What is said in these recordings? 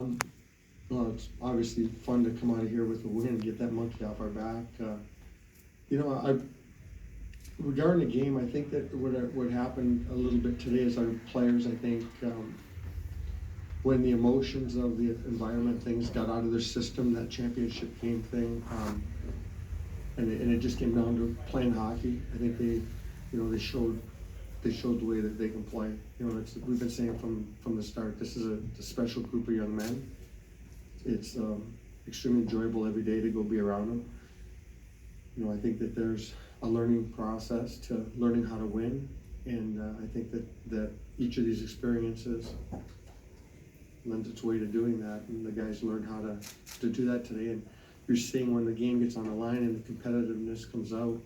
Um, well, it's obviously fun to come out of here with a win and get that monkey off our back. I regarding the game, I think that what happened a little bit today is our players. I think when the emotions of the environment things got out of their system, that championship game thing, and it just came down to playing hockey. I think they showed the way that they can play. We've been saying from the start, this is a special group of young men. It's extremely enjoyable every day to go be around them. I think that there's a learning process to learning how to win, and I think that each of these experiences lends its way to doing that, and the guys learned how to do that today. And you're seeing when the game gets on the line and the competitiveness comes out.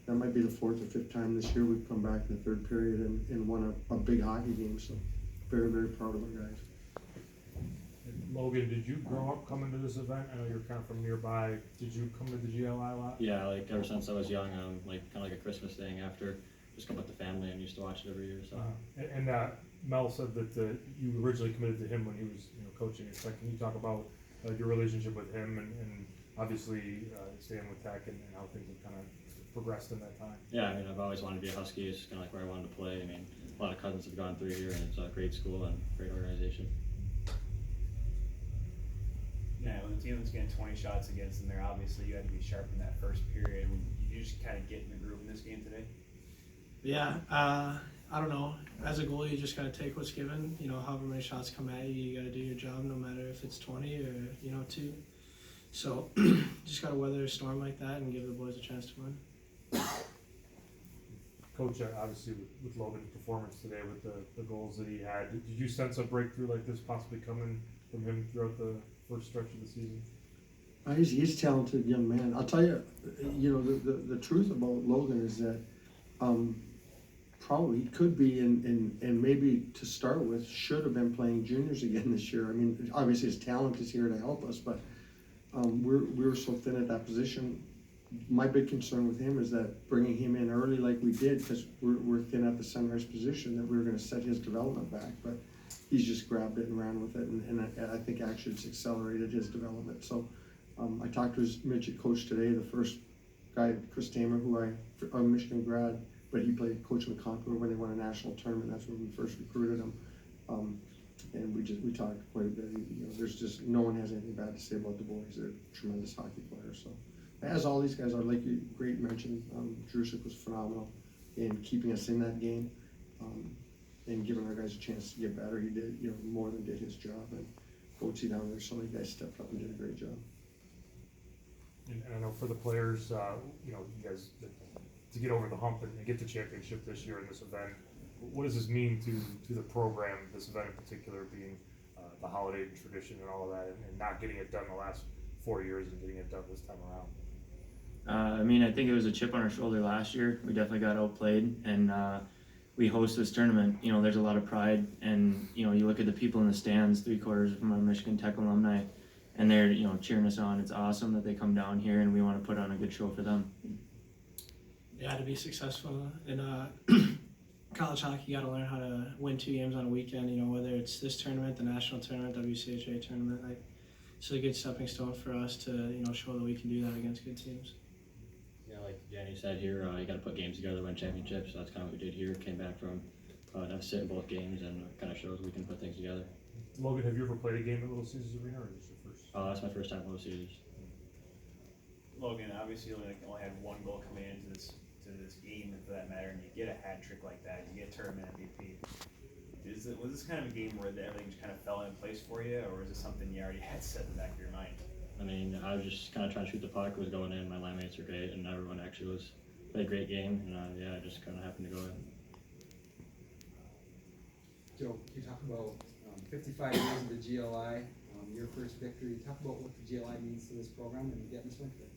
That might be the fourth or fifth time this year we've come back in the third period and won a big hockey game. So very, very proud of our guys. Logan, did you grow up coming to this event? I know you're kind of from nearby. Did you come to the GLI a lot? Yeah, like ever since I was young, like kind of like a Christmas thing after. Just come with the family and used to watch it every year. So. And Mel said that you originally committed to him when he was coaching. So can you talk about your relationship with him and obviously staying with Tech and how things have kind of progressed in that time? Yeah, I mean, I've always wanted to be a Husky. It's kind of like where I wanted to play. I mean, a lot of cousins have gone through here, and it's a great school and great organization. Yeah, when the team was getting 20 shots against them there, obviously you had to be sharp in that first period. You just kind of get in the groove in this game today? Yeah, I don't know. As a goalie, you just got to take what's given. However many shots come at you, you got to do your job no matter if it's 20 or, 2. So just got to weather a storm like that and give the boys a chance to win. Coach, obviously with Logan's performance today with the goals that he had, did you sense a breakthrough like this possibly coming from him throughout the first stretch of the season? He's a talented young man. I'll tell you, the truth about Logan is that probably he could be and maybe to start with should have been playing juniors again this year. I mean, obviously his talent is here to help us, but we're so thin at that position. My big concern with him is that bringing him in early like we did, because we're thin at the center ice position, that we were going to set his development back. But he's just grabbed it and ran with it, and I think actually it's accelerated his development. So I talked to his midget coach today, the first guy, Chris Tamer, who a Michigan grad, but he played coach in Concord when they won a national tournament. That's when we first recruited him. And we talked quite a bit. There's just no one has anything bad to say about the boys. They're tremendous hockey players. So, as all these guys are, like you great mentioned, Jurusik was phenomenal in keeping us in that game and giving our guys a chance to get better. He did, more than did his job. And Gotz down there, so many guys stepped up and did a great job. And I know for the players, you guys to get over the hump and get the championship this year in this event. What does this mean to the program, this event in particular being the holiday tradition and all of that, and not getting it done the last 4 years and getting it done this time around? I mean, I think it was a chip on our shoulder last year. We definitely got outplayed, and we host this tournament. There's a lot of pride, and you look at the people in the stands, 3/4 of them are Michigan Tech alumni, and they're cheering us on. It's awesome that they come down here, and we want to put on a good show for them. Yeah, to be successful in college hockey, you got to learn how to win 2 games on a weekend. Whether it's this tournament, the national tournament, WCHA tournament, it's a good stepping stone for us to show that we can do that against good teams. Yeah, like Danny said here, you got to put games together, win championships. So that's kind of what we did here. Came back from a deficit in both games, and it kind of shows we can put things together. Logan, have you ever played a game at Little Caesars Arena, or is this your first? That's my first time at Little Caesars. Logan, obviously you only had one goal coming into this game, and for that matter, and you get a hat trick like that, you get tournament MVP. Was this kind of a game where everything just kind of fell in place for you, or was it something you already had set in the back of your mind? I mean, I was just kind of trying to shoot the puck. It was going in. My line mates were great, and everyone actually played a great game. And I just kind of happened to go in. Joe, you talk about 55 years of the GLI, your first victory. Talk about what the GLI means to this program and getting this win today.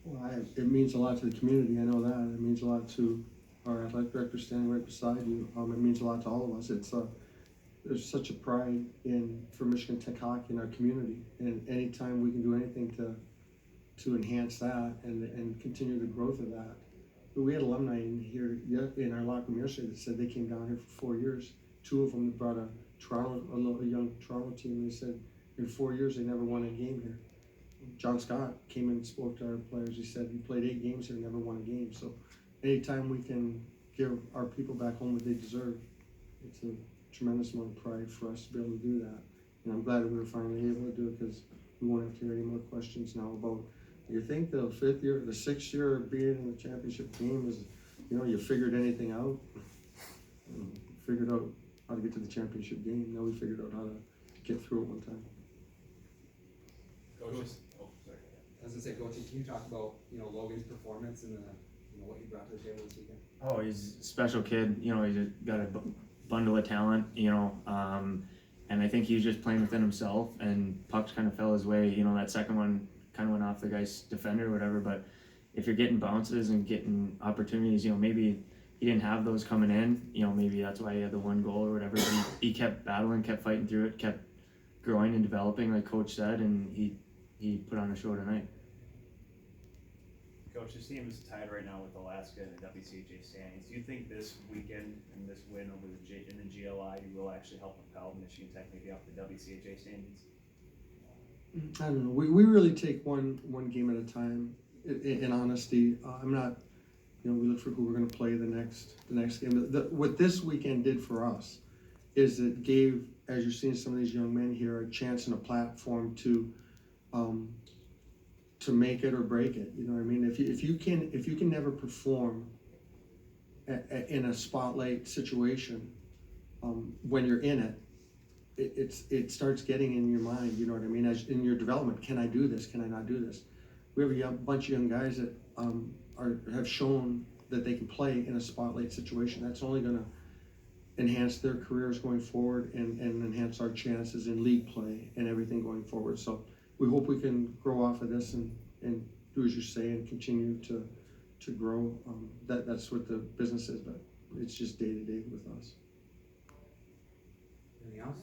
Well, it means a lot to the community. I know that. It means a lot to our athletic director standing right beside you. It means a lot to all of us. There's such a pride for Michigan Tech hockey in our community, and anytime we can do anything to enhance that and continue the growth of that. But we had alumni in here in our locker room yesterday that said they came down here for 4 years. 2 of them brought a a young Toronto team. They said in 4 years they never won a game here. John Scott came and spoke to our players. He said, "You played 8 games here, never won a game." So anytime we can give our people back home what they deserve, it's a tremendous amount of pride for us to be able to do that. And I'm glad that we were finally able to do it, because we won't have to hear any more questions now about, you think the 6th year of being in the championship game is, you figured anything out? Figured out how to get to the championship game. Now we figured out how to get through it one time. Coaches, oh, sorry. I was gonna say, Coach, can you talk about, Logan's performance and what he brought to the table this weekend? Oh, he's a special kid. He's got a bundle of talent. And I think he was just playing within himself, and pucks kind of fell his way. That second one kind of went off the guy's defender or whatever. But if you're getting bounces and getting opportunities, maybe he didn't have those coming in. Maybe that's why he had the 1 goal or whatever. But he kept battling, kept fighting through it, kept growing and developing, like Coach said, and he put on a show tonight. Coach, this team is tied right now with Alaska and the WCHA standings. Do you think this weekend and this win over in the GLI will actually help propel Michigan Tech maybe off the WCHA standings? I don't know. We really take one game at a time. In honesty, I'm not. We look for who we're going to play the next game. What this weekend did for us is it gave, as you're seeing some of these young men here, a chance and a platform to make it or break it. You know what I mean? If you can never perform in a spotlight situation, when you're in it, it starts getting in your mind. You know what I mean? As in your development, can I do this? Can I not do this? We have a bunch of young guys that have shown that they can play in a spotlight situation. That's only going to enhance their careers going forward and enhance our chances in league play and everything going forward. So we hope we can grow off of this and do as you say and continue to grow. That's what the business is, but it's just day to day with us. Anything else?